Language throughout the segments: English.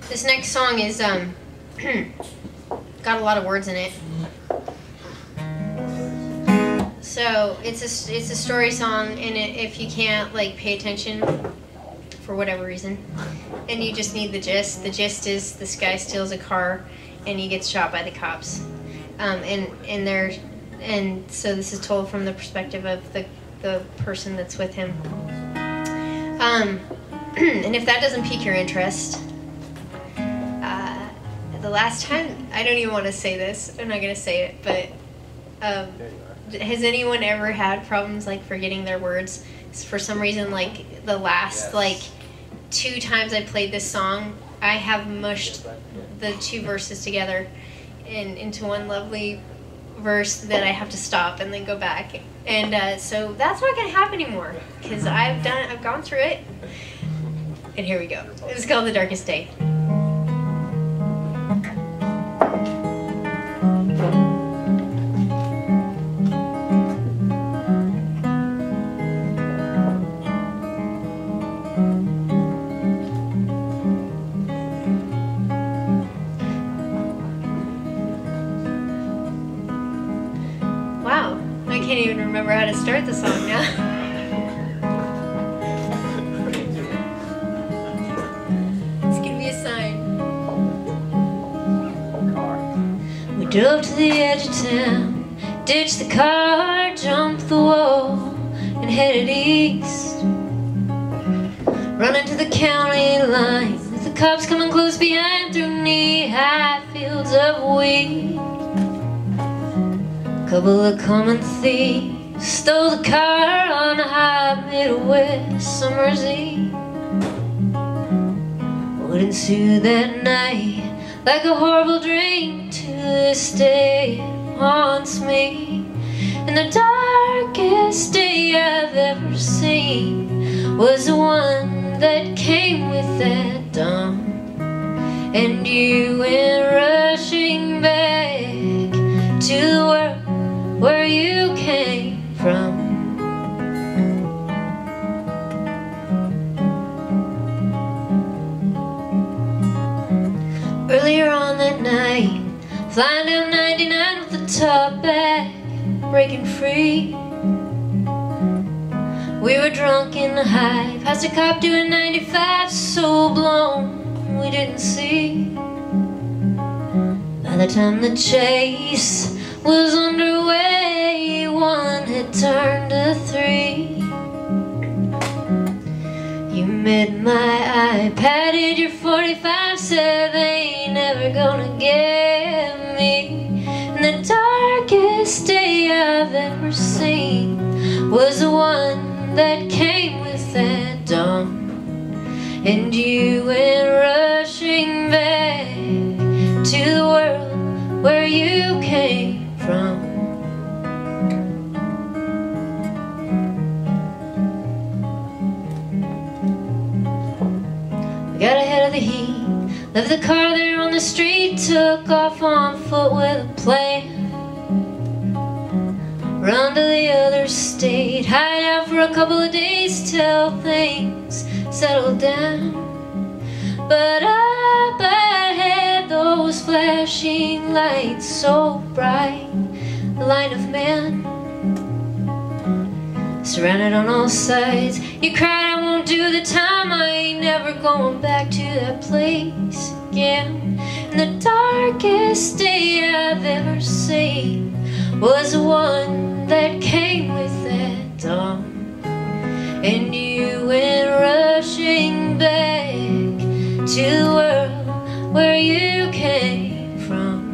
This next song is got a lot of words in it. So it's a story song, and if you can't like pay attention for whatever reason, and you just need the gist is this guy steals a car and he gets shot by the cops, and so this is told from the perspective of the person that's with him. And if that doesn't pique your interest, the last time, I don't even want to say this, I'm not going to say it, but has anyone ever had problems like forgetting their words? For some reason, like the last like 2 times I played this song, I have mushed the 2 verses together into one lovely verse that I have to stop and then go back. And so that's not going to happen anymore, because I've gone through it. And here we go. It's called The Darkest Day. Wow, I can't even remember how to start the song now. Drove to the edge of town, ditched the car, jumped the wall, and headed east. Running to the county line, with the cops coming close behind through knee-high fields of wheat. A couple of common thieves stole the car on a high Midwest summer's eve. What ensued that night, like a horrible dream, to this day it haunts me. And the darkest day I've ever seen was the one that came with that dawn. And you went rushing back to the world where you came from. Earlier on that night, flying down 99 with the top back, breaking free. We were drunk in the high, past a cop doing 95, so blown we didn't see. By the time the chase was underway, 1 had turned to 3. You met my eye, patted your 45, said they ain't never gonna get me. And the darkest day I've ever seen was the one that came with that dawn. And you went rushing back to the world where you came from. We got ahead of the heat, left the car there on the street, took off on foot with a plan. Run to the other state, hide out for a couple of days till things settled down. But up ahead, those flashing lights so bright, the line of men surrounded on all sides. You cried, I won't do the time, I ain't never going back to that place again. And the darkest day I've ever seen was the one that came with that dawn. And you went rushing back to the world where you came from.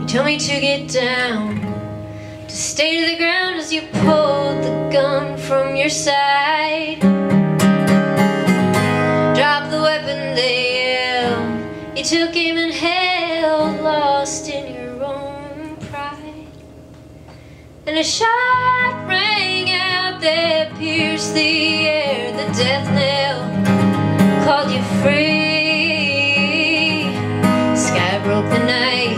Tell me to get down, to stay to the ground as you pulled the gun from your side. Drop the weapon, they yelled. You took aim and held, lost in your own pride. And a shot rang out that pierced the air. The death knell called you free. Sky broke the night,